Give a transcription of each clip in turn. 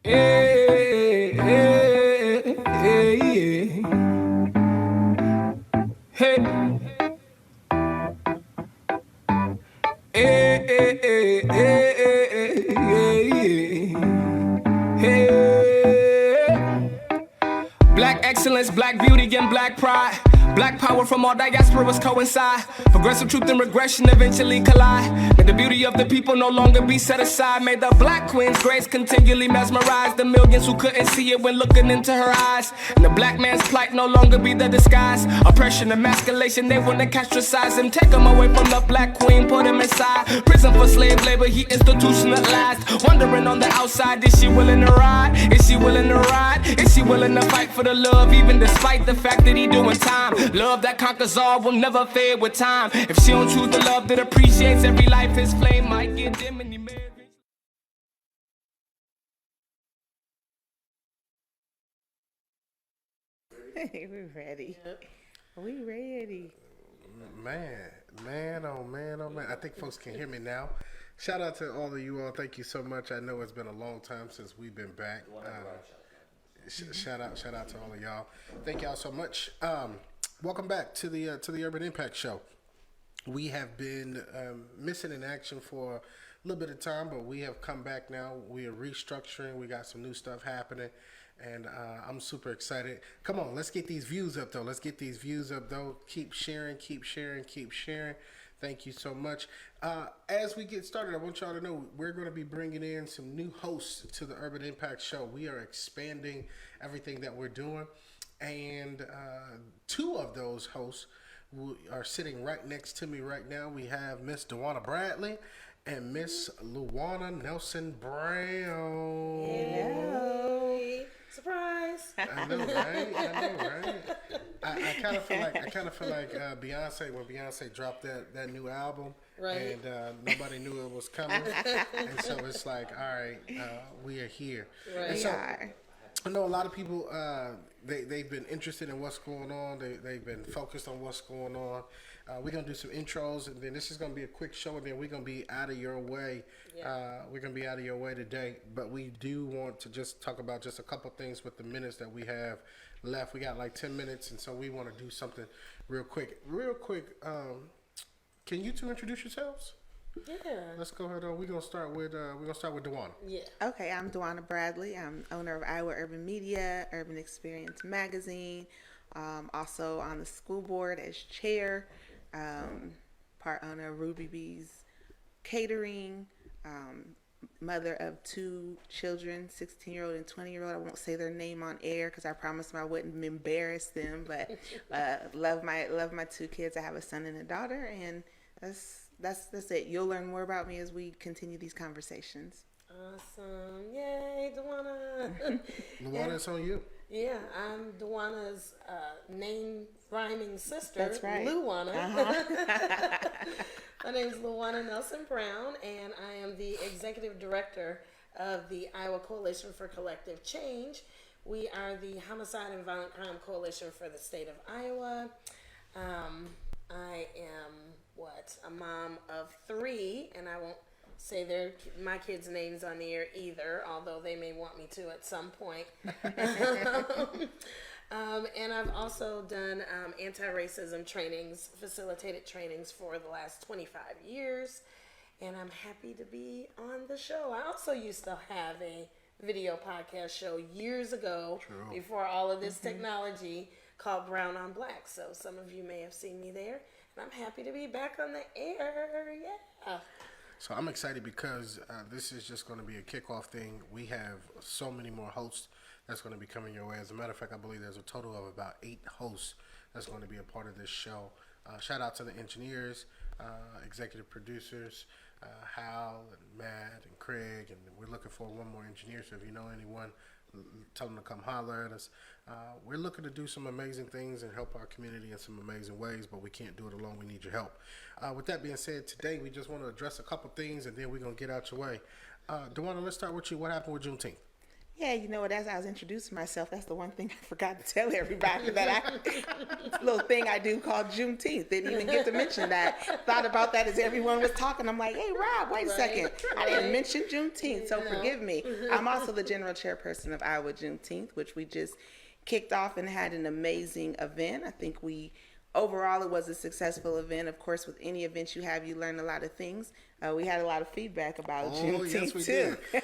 Hey, hey, hey, hey, hey, hey, hey, hey, hey. Black excellence, black beauty, and black pride. Black power from all diasporas coincide. Progressive truth and regression eventually collide. May the beauty of the people no longer be set aside. May the black queen's grace continually mesmerize the millions who couldn't see it when looking into her eyes. And the black man's plight no longer be the disguise. Oppression, emasculation, they wanna castricize him. Take him away from the black queen, put him inside prison for slave labor, he institutionalized. Wondering on the outside, is she willing to ride? Is she willing to ride? Is she willing to fight for the love, even despite the fact that he doing time? Love that conquers all will never fade with time. If she don't choose the love that appreciates every life, his flame might get dim and he may. We're ready. We ready. Man, oh man. I think folks can hear me now. Shout out to all of you all. Thank you so much. I know it's been a long time since we've been back. Shout out to all of y'all. Thank y'all so much. Welcome back to the Urban Impact Show. We have been missing in action for a little bit of time, but we have come back now. We are restructuring. We got some new stuff happening, and I'm super excited. Come on, let's get these views up, though. Keep sharing. Thank you so much. As we get started, I want y'all to know we're going to be bringing in some new hosts to the Urban Impact Show. We are expanding everything that we're doing, and two of those hosts are sitting right next to me right now. We have Miss Dwana Bradley and Miss Luana Nelson Brown. Hello. Surprise. I know, right? I kind of feel like Beyonce when Beyonce dropped that new album, right? And nobody knew it was coming, and so it's like, all right, we are here. Right. And so, I know a lot of people. They've been interested in what's going on. They've been focused on what's going on. We're gonna do some intros, and then this is gonna be a quick show, and then we're gonna be out of your way. Yeah. We're gonna be out of your way today, but we do want to just talk about just a couple things with the minutes that we have left. We got like 10 minutes, and so we want to do something real quick. Can you two introduce yourselves? Yeah. Let's go ahead. We're gonna start with Dwana. Yeah. Okay, I'm Dwana Bradley. I'm owner of Iowa Urban Media, Urban Experience Magazine. Also on the school board as chair. Part owner of Ruby Bees Catering. Mother of two children, 16-year-old and 20-year-old. I won't say their name on air because I promised them I wouldn't embarrass them. But love my two kids. I have a son and a daughter, and that's it. You'll learn more about me as we continue these conversations. Awesome. Yay, Dwana. Luana, it's on you. Yeah, I'm Dwana's name rhyming sister. That's right. Luana. Uh-huh. My name is Luana Nelson Brown, and I am the executive director of the Iowa Coalition for Collective Change. We are the Homicide and Violent Crime Coalition for the state of Iowa. I am, a mom of three, and I won't say my kids' names on the air either, although they may want me to at some point. And I've also done anti-racism trainings, facilitated trainings for the last 25 years, and I'm happy to be on the show. I also used to have a video podcast show years ago, before all of this technology, called Brown on Black. So some of you may have seen me there, and I'm happy to be back on the air. Yeah. So I'm excited because this is just going to be a kickoff thing. We have so many more hosts that's going to be coming your way. As a matter of fact, I believe there's a total of about 8 hosts that's going to be a part of this show. Shout out to the engineers, executive producers, Hal and Matt and Craig, and we're looking for one more engineer. So if you know anyone, tell them to come holler at us. We're looking to do some amazing things and help our community in some amazing ways, but we can't do it alone. We need your help. With that being said, today we just want to address a couple things, and then we're going to get out your way. Dwana, let's start with you. What happened with Juneteenth? Yeah, you know what? As I was introducing myself, that's the one thing I forgot to tell everybody little thing I do called Juneteenth. Didn't even get to mention that. Thought about that as everyone was talking. I'm like, hey, Rob, wait a second. I didn't mention Juneteenth, so forgive me. I'm also the general chairperson of Iowa Juneteenth, which we just kicked off and had an amazing event. I think overall, it was a successful event. Of course, with any event you have, you learn a lot of things. We had a lot of feedback about Juneteenth, yes, we too. Did.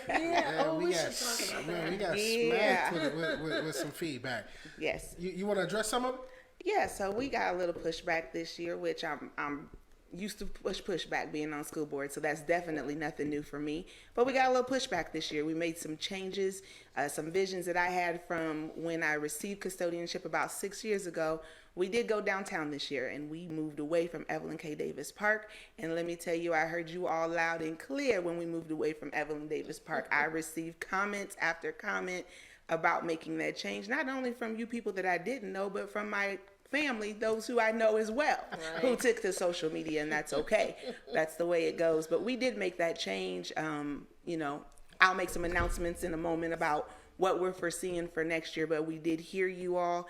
We should talk about that. We got smacked with some feedback. Yes. You want to address some of it? Yeah, so we got a little pushback this year, which I'm used to pushback being on school board, so that's definitely nothing new for me. But we got a little pushback this year. We made some changes, some visions that I had from when I received custodianship about 6 years ago. We did go downtown this year, and we moved away from Evelyn K. Davis Park. And let me tell you, I heard you all loud and clear when we moved away from Evelyn Davis Park. I received comments after comment about making that change, not only from you people that I didn't know, but from my family, those who I know as well, who took to social media, and that's okay. That's the way it goes. But we did make that change. I'll make some announcements in a moment about what we're foreseeing for next year, but we did hear you all.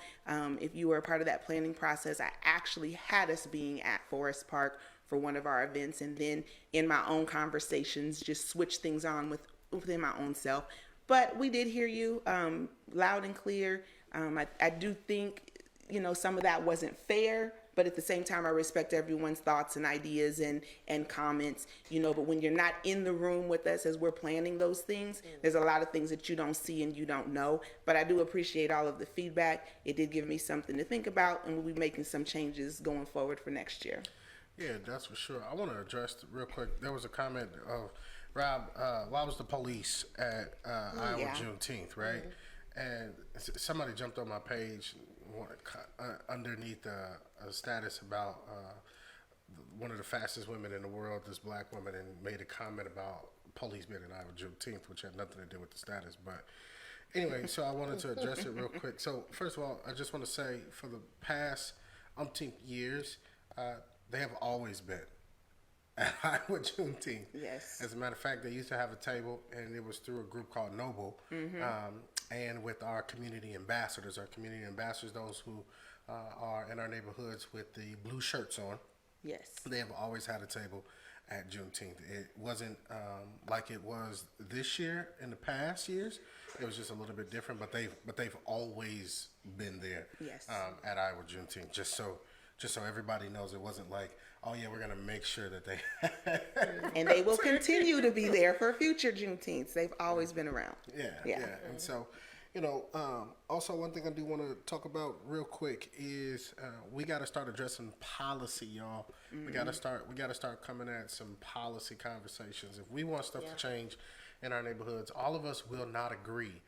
If you were a part of that planning process, I actually had us being at Forest Park for one of our events, and then in my own conversations, just switch things on within my own self. But we did hear you loud and clear. I do think, some of that wasn't fair, but at the same time, I respect everyone's thoughts and ideas and comments, but when you're not in the room with us as we're planning those things, there's a lot of things that you don't see and you don't know, but I do appreciate all of the feedback. It did give me something to think about, and we'll be making some changes going forward for next year. Yeah, that's for sure. I want to address real quick. There was a comment of, Rob, why was the police at Iowa Juneteenth, right? And somebody jumped on my page underneath a status about one of the fastest women in the world, this black woman, and made a comment about police being in Iowa Juneteenth, which had nothing to do with the status. But anyway, so I wanted to address it real quick. So first of all, I just want to say for the past umpteenth years, they have always been at Iowa Juneteenth. Yes. As a matter of fact, they used to have a table, and it was through a group called Noble, and with our community ambassadors. Our community ambassadors, those who are in our neighborhoods with the blue shirts on. Yes. They have always had a table at Juneteenth. It wasn't like it was this year in the past years. It was just a little bit different, but they've always been there. Yes. At Iowa Juneteenth. Just so everybody knows, it wasn't like, oh yeah, we're gonna make sure that they and they will continue to be there for future Juneteenths. They've always been around. Yeah. And so, also one thing I do want to talk about real quick is we got to start addressing policy, y'all. We got to start coming at some policy conversations. If we want stuff to change in our neighborhoods, all of us will not agree.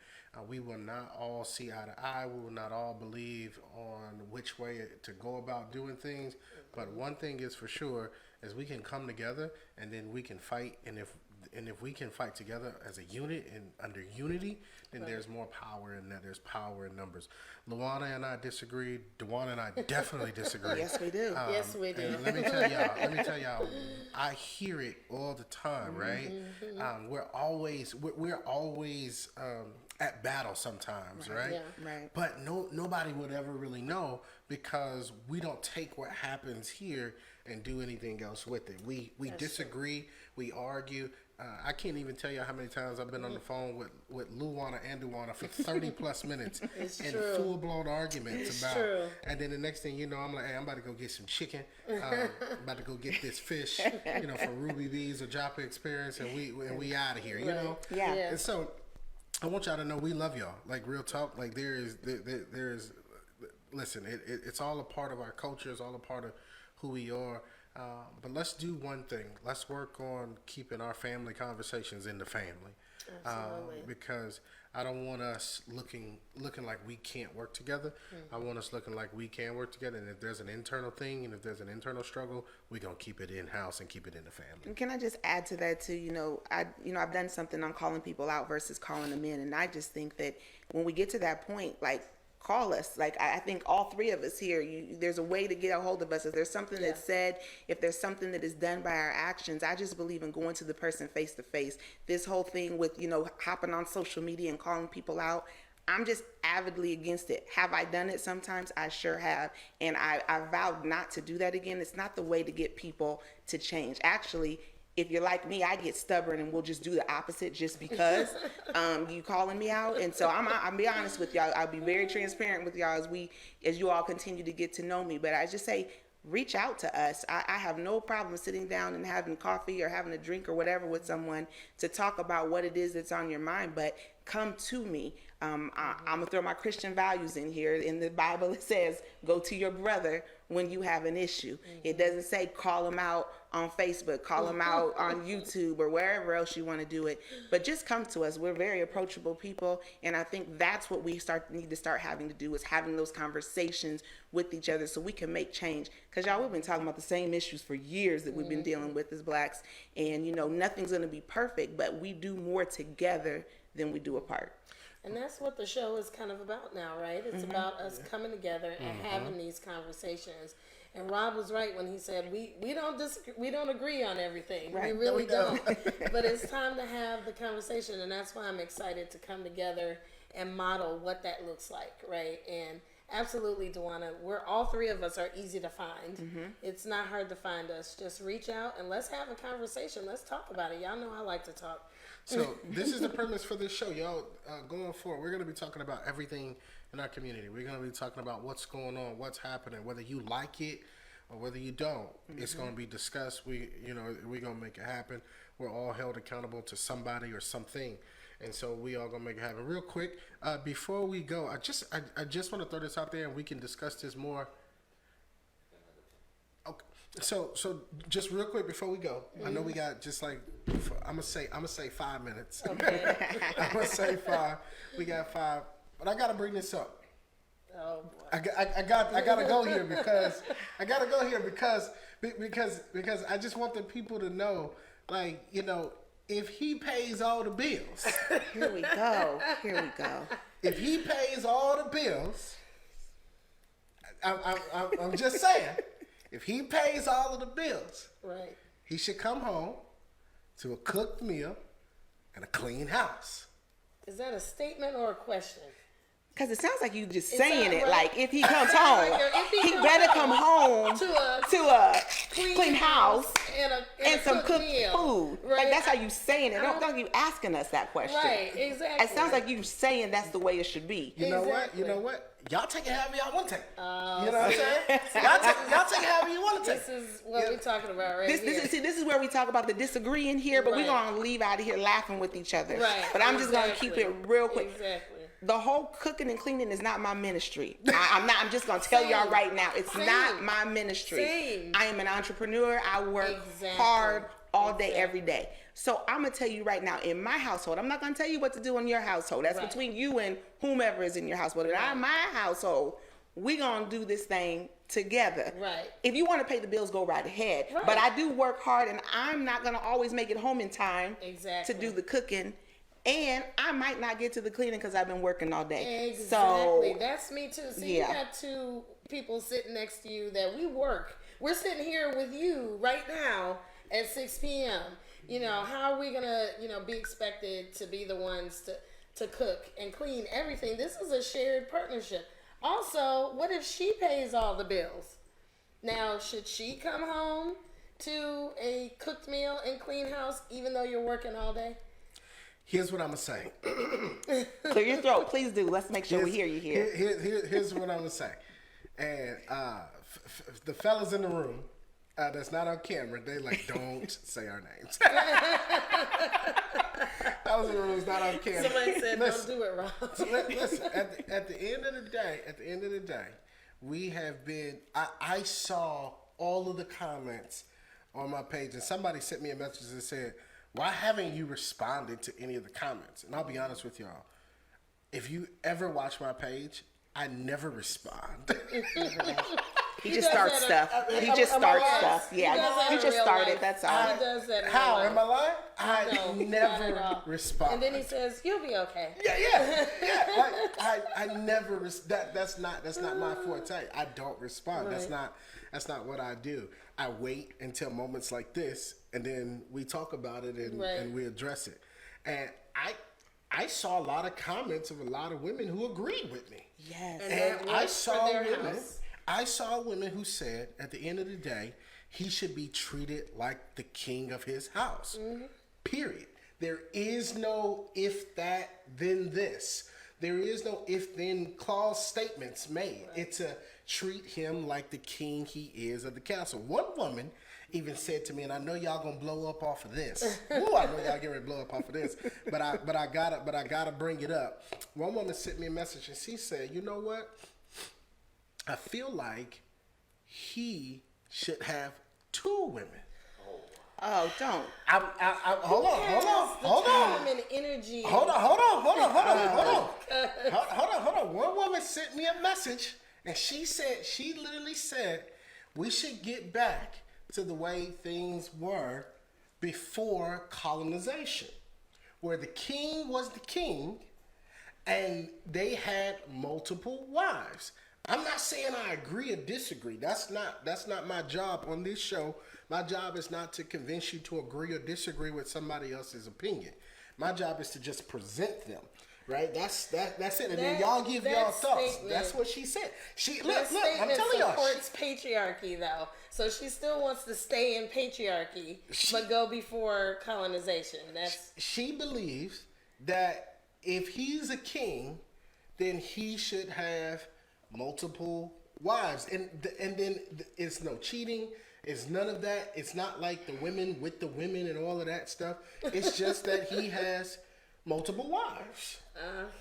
We will not all see eye to eye. We will not all believe on which way to go about doing things. But one thing is for sure is we can come together, and then we can fight. And if we can fight together as a unit and under unity, then there's more power in that. There's power in numbers. Luana and I disagree. Dwana and I definitely disagree. Yes, we do. Yes, we do. And let me tell y'all, I hear it all the time, right? We're always at battle sometimes, right? Yeah. Right. But nobody would ever really know because we don't take what happens here and do anything else with it. We disagree, we argue. I can't even tell you how many times I've been on the phone with Luana and Dwana for 30 plus minutes in full blown arguments about. And then the next thing you know, I'm like, hey, I'm about to go get some chicken. I'm about to go get this fish, for Ruby Bees or Joppa Experience, and we out of here, Yeah. And so I want y'all to know we love y'all. Like real talk. Like there is. Listen, it's all a part of our culture. It's all a part of who we are. But let's do one thing. Let's work on keeping our family conversations in the family. Absolutely. Because I don't want us looking like we can't work together. I want us looking like we can work together. And if there's an internal thing and if there's an internal struggle, we're going to keep it in-house and keep it in the family. And can I just add to that too? I've done something on calling people out versus calling them in. And I just think that when we get to that point, like, call us. Like, I think all three of us here, there's a way to get a hold of us. If there's something that's said, if there's something that is done by our actions, I just believe in going to the person face to face. This whole thing with, hopping on social media and calling people out, I'm just avidly against it. Have I done it sometimes? I sure have. And I vowed not to do that again. It's not the way to get people to change. Actually, if you're like me, I get stubborn and we'll just do the opposite just because you calling me out. And so I'll be honest with y'all. I'll be very transparent with y'all as you all continue to get to know me. But I just say, reach out to us. I have no problem sitting down and having coffee or having a drink or whatever with someone to talk about what it is that's on your mind. But come to me. I'm going to throw my Christian values in here. In the Bible, it says, go to your brother when you have an issue. It doesn't say call them out on Facebook, call them out on YouTube or wherever else you want to do it. But just come to us. We're very approachable people. And I think that's what we need to start having to do, is having those conversations with each other so we can make change. Because y'all, we've been talking about the same issues for years that we've been dealing with as blacks. And, nothing's going to be perfect, but we do more together than we do apart. And that's what the show is kind of about now, right? It's about us coming together and having these conversations. And Rob was right when he said we don't agree on everything. Right. We really don't. But it's time to have the conversation, and that's why I'm excited to come together and model what that looks like, right? And absolutely, Dwana, all three of us are easy to find. It's not hard to find us. Just reach out and let's have a conversation. Let's talk about it. Y'all know I like to talk. So this is the premise for this show, y'all. Going forward, we're going to be talking about everything in our community. We're going to be talking about what's going on, what's happening, whether you like it or whether you don't. It's going to be discussed. We're going to make it happen. We're all held accountable to somebody or something, and so we all going to make it happen. Real quick, before we go, I just want to throw this out there, and we can discuss this more. Okay. So just real quick before we go, I know we got just like I'm gonna say 5 minutes. Okay. I'm gonna say 5. We got 5, but I gotta bring this up. Oh boy. I gotta go here because I just want the people to know, like, if he pays all the bills. Here we go. If he pays all the bills, I'm just saying. If he pays all of the bills, Right. he should come home to a cooked meal and a clean house. Is that a statement or a question? Because it sounds like you just Is saying that it. right? Like, if he comes home, If he he comes better home come home to a clean house and some cooked meal. food. Right. Like, that's how you saying it. Don't you asking us that question. Right, exactly. It sounds like you saying that's the way it should be. You know Exactly. what? Y'all take it however y'all want to take it. You know what I'm saying? Y'all take it however you want to take This it. is what we're talking about right here. This is where we talk about the disagreeing here, but we're Right. going to leave out of here laughing with each other. Right. But I'm just going to keep it real quick. Exactly. The whole cooking and cleaning is not my ministry. I'm just going to tell y'all right now. It's not my ministry. Same. I am an entrepreneur. I work hard all day, every day. So I'm going to tell you right now, in my household, I'm not going to tell you what to do in your household. That's between you and whomever is in your household. But in my household, we're going to do this thing together. Right. If you want to pay the bills, go right ahead. Right. But I do work hard, and I'm not going to always make it home in time Exactly. to do the cooking. And I might not get to the cleaning because I've been working all day. Exactly. So That's me too. See, you got two people sitting next to you that we work. We're sitting here with you right now at 6 p.m. How are we going to, be expected to be the ones to cook and clean everything? This is a shared partnership. Also, what if she pays all the bills? Now, should she come home to a cooked meal and clean house even though you're working all day? Here's what I'm going to say. clear your throat. Please do. Let's make sure we hear you here. Here's what I'm going to say. And the fellas in the room that's not on camera, they like, don't say our names. Fellas in the room is not on camera. Somebody said, don't do it, Rob. Listen, at the end of the day, we have been, I saw all of the comments on my page, and somebody sent me a message that said, why haven't you responded to any of the comments? And I'll be honest with y'all. If you ever watch my page, I never respond. He just starts does stuff. that He just starts stuff. He does Yeah, that he in just real started. life. That's all. He does that in How? real Am I life. lying? I No, not at never all. respond. And then he says, "You'll be okay." Yeah. Like, I never that's not my forte. I don't respond. Right. That's not what I do. I wait until moments like this, and then we talk about it and we address it. And I saw a lot of comments of a lot of women who agreed with me. Yes. And And that I works for saw their women. house. I saw women who said, at the end of the day, he should be treated like the king of his house. Period. There is no if that then this. There is no if then clause statements made. It's a treat him like the king he is of the castle. One woman even said to me, and I know y'all gonna blow up off of this. Ooh, I know y'all getting ready to blow up off of this. But I gotta bring it up. One woman sent me a message and she said, you know what? I feel like he should have 2 women. Oh, don't. Hold on. Time and energy. Hold on. One woman sent me a message and she literally said, we should get back to the way things were before colonization, where the king was the king and they had multiple wives. I'm not saying I agree or disagree. That's not my job on this show. My job is not to convince you to agree or disagree with somebody else's opinion. My job is to just present them. Right? That's it. And then y'all give y'all thoughts. That's what she said. Look, I'm telling y'all. Supports patriarchy though. So she still wants to stay in patriarchy, but go before colonization. She believes that if he's a king, then he should have multiple wives, and then it's no cheating. It's none of that. It's not like the women with the women and all of that stuff. It's just that he has multiple wives.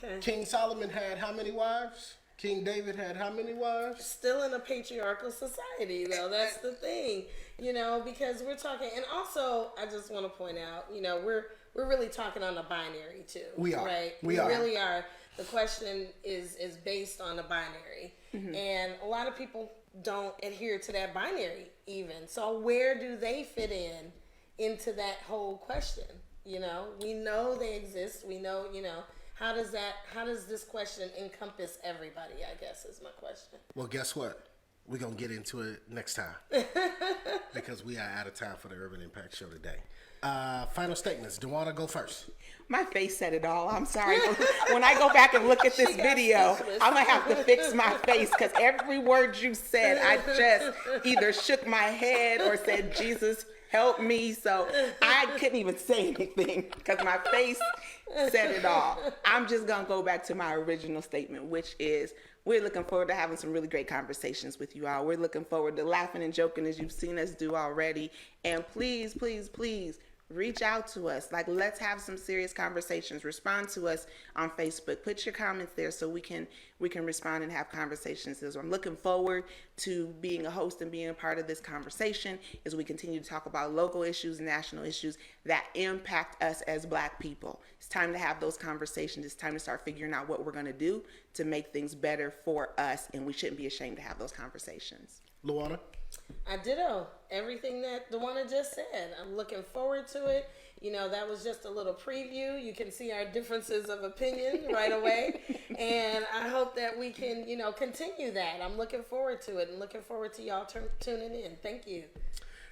Okay. King Solomon had how many wives? King David had how many wives? Still in a patriarchal society, though. That's the thing, because we're talking, and also I just want to point out, we're really talking on a binary too. We are. Right? We are. Really are. The question is based on a binary, and a lot of people don't adhere to that binary even. So where do they fit into that whole question? We know they exist. We know, how does this question encompass everybody, I guess is my question. Well, guess what? We're going to get into it next time because we are out of time for the Urban Impact Show today. Final statements. Dwana, go first. My face said it all. I'm sorry. When I go back and look at this video, I'm going to have to fix my face because every word you said, I just either shook my head or said, Jesus, help me. So I couldn't even say anything because my face said it all. I'm just going to go back to my original statement, which is we're looking forward to having some really great conversations with you all. We're looking forward to laughing and joking as you've seen us do already. And please, please, please, reach out to us. Let's have some serious conversations. Respond to us on Facebook. Put your comments there so we can respond and have conversations. So I'm looking forward to being a host and being a part of this conversation as we continue to talk about local issues, national issues that impact us as Black people. It's time to have those conversations. It's time to start figuring out what we're going to do to make things better for us, and we shouldn't be ashamed to have those conversations. Luana? I ditto everything that Dwana just said. I'm looking forward to it. That was just a little preview. You can see our differences of opinion right away. And I hope that we can, continue that. I'm looking forward to it and looking forward to y'all tuning in. Thank you.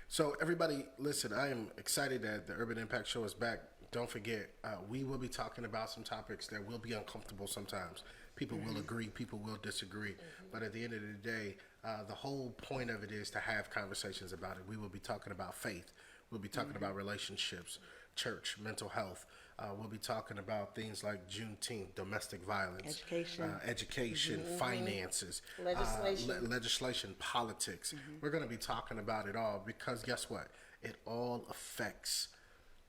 So everybody, listen, I am excited that the Urban Impact Show is back. Don't forget, we will be talking about some topics that will be uncomfortable sometimes. People will agree, people will disagree. But at the end of the day, the whole point of it is to have conversations about it. We will be talking about faith. We'll be talking about relationships, church, mental health. We'll be talking about things like Juneteenth, domestic violence, education, finances, legislation, politics. We're going to be talking about it all because guess what? It all affects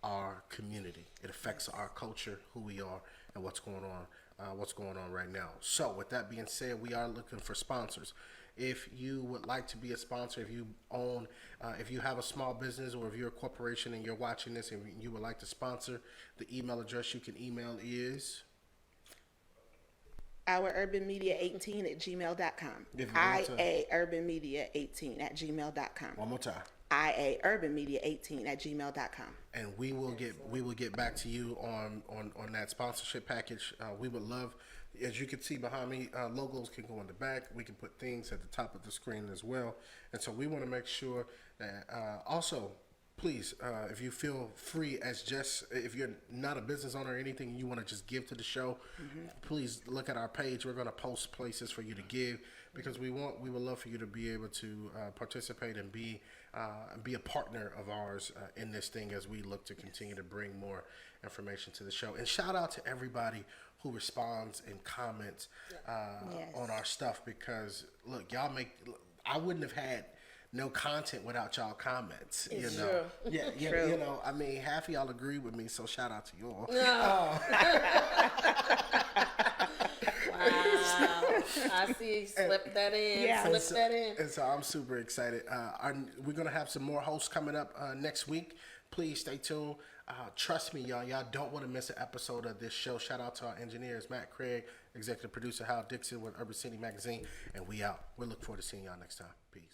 our community. It affects our culture, who we are, and what's going on right now. So with that being said, we are looking for sponsors. If you would like to be a sponsor, if you own, if you have a small business or if you're a corporation and you're watching this and you would like to sponsor, the email address you can email is IWAurbanmedia18@gmail.com. If you want to- IAurbanmedia18@gmail.com. One more time. IAurbanmedia18@gmail.com. And we will get back to you on that sponsorship package. We would love, as you can see behind me, logos can go in the back. We can put things at the top of the screen as well. And so we want to make sure that also, please, if you feel free, if you're not a business owner or anything, and you want to just give to the show, please look at our page. We're going to post places for you to give, because we would love for you to be able to participate and be a partner of ours in this thing as we look to continue to bring more information to the show. And shout out to everybody who responds and comments on our stuff, because look, I wouldn't have had no content without y'all comments. It's you know, true. yeah, True. you know. I mean, half of y'all agree with me, so shout out to y'all. Wow. I see. Slip that in. Yeah. Slip that in. And so I'm super excited. We're gonna have some more hosts coming up next week. Please stay tuned. Trust me, y'all. Y'all don't want to miss an episode of this show. Shout out to our engineers, Matt Craig, executive producer Hal Dixon with Urban City Magazine, and we out. We look forward to seeing y'all next time. Peace.